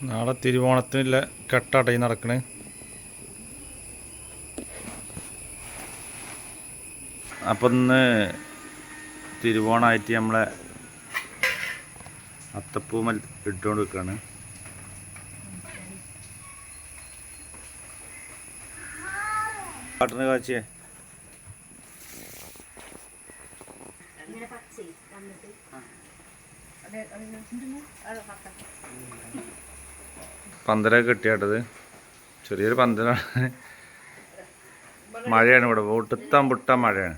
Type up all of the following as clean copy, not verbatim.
നാളെ തിരുവോണത്തിനുള്ള കെട്ടാട്ടയി നടക്കണേ. അപ്പം ഇന്ന് തിരുവോണമായിട്ട് നമ്മളെ അത്തപ്പൂമൽ ഇട്ടുകൊണ്ട് വെക്കുകയാണ്. കാട്ടിന് കാച്ചിയേ പന്തലൊക്കെ കെട്ടിയാട്ടത്. ചെറിയൊരു പന്തലാണ്. മഴയാണ് ഇവിടെ, ഒട്ടുത്താൻ പൊട്ട മഴയാണ്.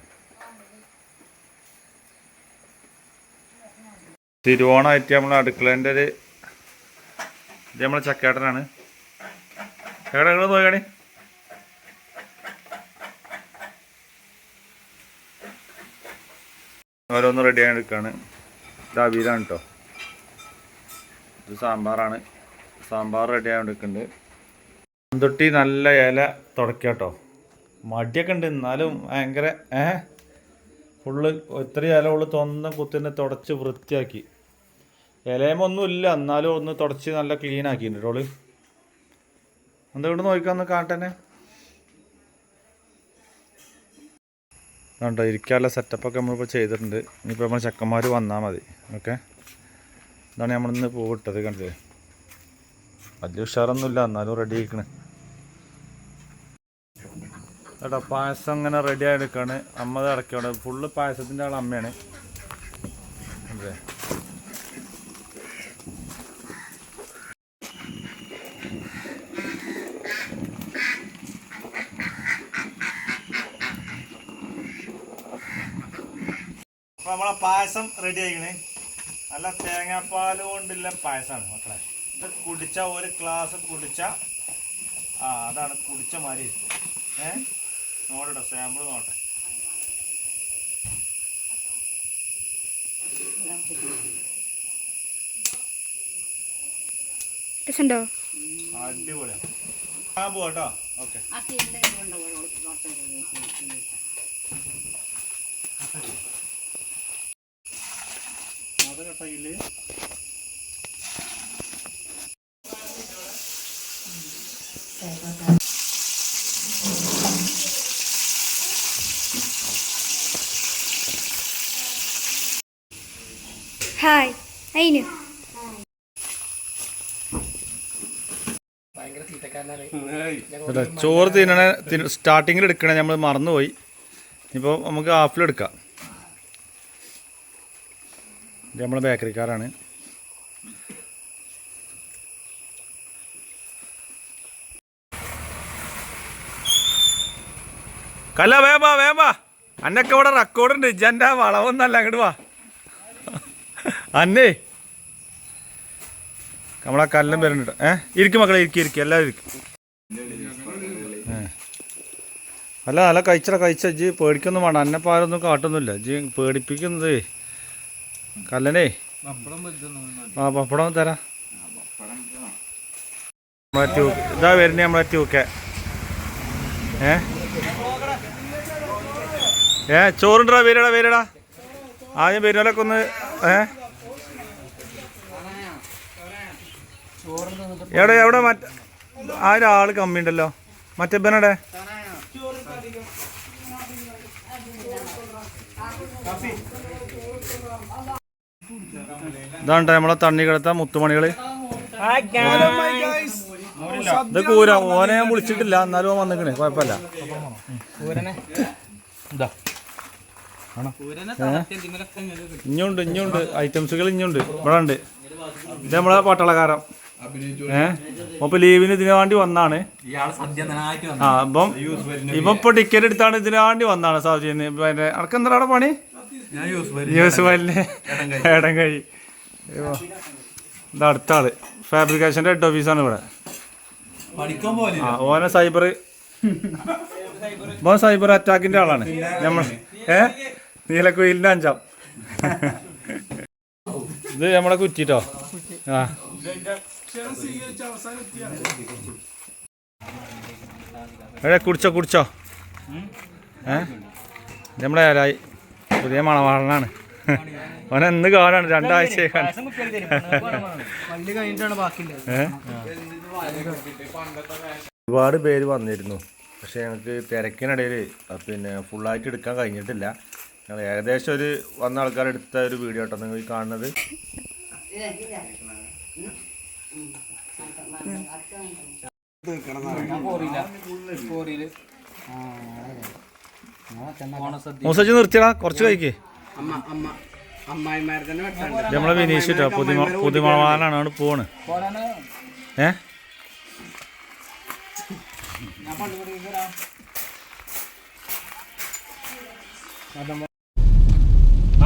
തിരുവോണമായിട്ട് നമ്മളെ അടുക്കളേൻ്റെ ഇത് നമ്മളെ ചക്കേട്ടനാണ്. ചക്കേട്ടങ്ങൾ നോക്കണേ. ഓരോന്ന് റെഡിയായി എടുക്കുകയാണ്. ഇത് അവിയലാണ് കേട്ടോ. ഇത് സാമ്പാറാണ്. സാമ്പാർ റെഡി ആയിക്കൊണ്ടിരിക്കുന്നുണ്ട്. തൊട്ടി നല്ല ഇല തുടക്കുക കേട്ടോ. മടിയൊക്കെ ഉണ്ട്, എന്നാലും ഭയങ്കര ഫുള്ള് ഇത്ര ഇല ഉള്ളു തൊന്നും കുത്തിനെ തുടച്ച് വൃത്തിയാക്കി. ഇലയമൊന്നുമില്ല, എന്നാലും ഒന്ന് തുടച്ച് നല്ല ക്ലീൻ ആക്കിയിട്ടുണ്ട് ഓള്. എന്തുകൊണ്ട് നോക്കാമെന്ന് കാട്ടന്നെ. കണ്ടോ, ഇരിക്കാനുള്ള സെറ്റപ്പൊക്കെ നമ്മളിപ്പോൾ ചെയ്തിട്ടുണ്ട്. ഇനിയിപ്പോൾ നമ്മൾ ചെക്കന്മാർ വന്നാൽ മതി. ഓക്കെ, ഇതാണ് നമ്മളിന്ന് പൂവിട്ടത്. കണ്ടില്ലേ, വലിയ ഉഷാറൊന്നുമില്ല, എന്നാലും റെഡി ആയിക്കണ് കേട്ടോ. പായസം ഇങ്ങനെ റെഡി ആയെടുക്കാണ്. അമ്മ അത് ഇറക്കിയാണ്. ഫുള്ള് പായസത്തിൻ്റെ ആൾ അമ്മയാണ്. അതെ, അപ്പോൾ നമ്മളെ പായസം റെഡി ആയിക്കണേ. നല്ല തേങ്ങാപ്പാൽ കൊണ്ടുള്ള പായസമാണ് മക്കളെ. ഇത് കുടിച്ച ഒരു ഗ്ലാസ് കുടിച്ച അതാണ് കുടിച്ച മാതിരി. നോക്കട്ടെ, സാമ്പിൾ നോട്ടെ. അടിപൊളിയാണ്. ആ പോട്ടോ. ഓക്കെ, അത് കട്ടയില് ഹായ് അയിന് ചോറ് തിന്നണ സ്റ്റാർട്ടിങ്ങിൽ എടുക്കണേ, നമ്മൾ മറന്നുപോയി. ഇപ്പോൾ നമുക്ക് ഹാഫിലെടുക്കാം. ഇത് നമ്മളെ ബേക്കറിക്കാരാണ്. കല്ല വേമ്പാ വേമ്പാ, അന്നൊക്കെ ഇവിടെ റെക്കോർഡുണ്ട്. ഇജ്ജൻ്റെ വളവൊന്നല്ല, അങ്ങോട്ട് വാ. അന്നേ നമ്മളെ കല്ലം വരുന്നുണ്ട്. ഇരിക്കും മക്കളെ, ഇരിക്കും എല്ലാവരും ഇരിക്കും. അല്ല നല്ല കഴിച്ച ഇജ്ജ് പേടിക്കൊന്നും വേണ്ട. അന്നപ്പം ആരൊന്നും കാട്ടൊന്നുമില്ല. ഇജ്ജ് പേടിപ്പിക്കുന്നത് കല്ലനേ. പപ്പടം തരാം. ഇതാ വരുന്നേ നമ്മളെ ട്യൂക്കെ. ചോറുണ്ടാ, വരടാ. ആദ്യം വരുന്നവരൊക്കെ ഒന്ന് എവിടെ മറ്റേ ആ ഒരാൾ കമ്മി ഉണ്ടല്ലോ, മറ്റേ ബനടെ. ഇതാണ് നമ്മളെ തണ്ണി കിടത്ത മുത്തുമണികള്. ഇത് കൂര. ഓനെ ഞാൻ വിളിച്ചിട്ടില്ല, എന്നാലും ഓൻ വന്നിക്കണേ, കുഴപ്പമില്ല. ഇഞ്ഞുണ്ട് ഐറ്റംസുകൾ ഇഞ്ഞുണ്ട്, ഇവിടെ ഉണ്ട്. ഇത് നമ്മളെ പട്ടാളക്കാരൻ. അപ്പൊ ലീവിന് ഇതിനു വേണ്ടി വന്നാണ്. അപ്പം ഇപ്പൊ ടിക്കറ്റ് എടുത്താണ് ഇതിനു വേണ്ടി വന്നാണ്. സൗജന്യ പിന്നെ അനക്ക് എന്താ അവിടെ പണി? യൂസുഫലിന് ഇടം കഴി. ഇത് അടുത്ത ആള് ഫാബ്രിക്കേഷന്റെ ഹെഡ് ഓഫീസാണ് ഇവിടെ. ഓനെ സൈബർ അറ്റാക്കിന്റെ ആളാണ് നമ്മൾ. നീലക്കുയിലിന്റെ 5-ാം. ഇത് നമ്മളെ കുറ്റിട്ടോ. കുടിച്ചോ. നമ്മളെ ആരായി പുതിയ മണവാളനാണ്. ഓനെ എന്ന് കാണാണ് രണ്ടാഴ്ച ഒരുപാട് പേര് വന്നിരുന്നു. പക്ഷെ ഞങ്ങൾക്ക് തിരക്കിനിടയിൽ പിന്നെ ഫുള്ളായിട്ട് എടുക്കാൻ കഴിഞ്ഞിട്ടില്ല. ഞങ്ങൾ ഏകദേശം ഒരു വന്ന ആൾക്കാരെടുത്ത ഒരു വീഡിയോ കേട്ടോ നിങ്ങൾ ഈ കാണുന്നത്. മൂസജ് നിർത്തിയടാ, കുറച്ച് കഴിക്കേ. നമ്മളെ വിനീഷ് കേട്ടോ പുതിമളവാനാണ് അവിടെ പോണ്.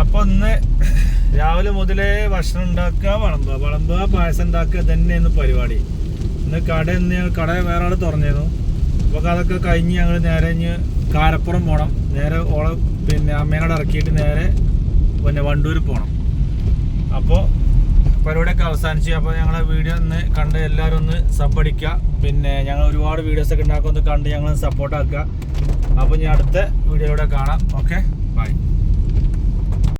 അപ്പൊ ഇന്ന് രാവിലെ മുതലേ ഭക്ഷണം ഉണ്ടാക്കുക, വിളമ്പുക, പായസം ഉണ്ടാക്കുക തന്നെയായിരുന്നു പരിപാടി. ഇന്ന് കട വേറെ ആൾ തുറന്നിരുന്നു. അപ്പോൾ അതൊക്കെ കഴിഞ്ഞ് ഞങ്ങൾ നേരെ ഇഞ്ഞ് കാരപ്പുറം പോകണം. നേരെ പിന്നെ അമ്മേനോട് ഇറക്കിയിട്ട് നേരെ പിന്നെ വണ്ടൂർ പോകണം. അപ്പോൾ പരിപാടിയൊക്കെ അവസാനിച്ച്. അപ്പോൾ ഞങ്ങളെ വീഡിയോ ഒന്ന് കണ്ട് എല്ലാവരും ഒന്ന് സബ്ബടിക്കുക. പിന്നെ ഞങ്ങൾ ഒരുപാട് വീഡിയോസൊക്കെ ഉണ്ടാക്കുക, ഒന്ന് കണ്ട് ഞങ്ങൾ സപ്പോർട്ടാക്കുക. അപ്പോൾ ഇനി അടുത്ത വീഡിയോയിലൂടെ കാണാം. Okay, by.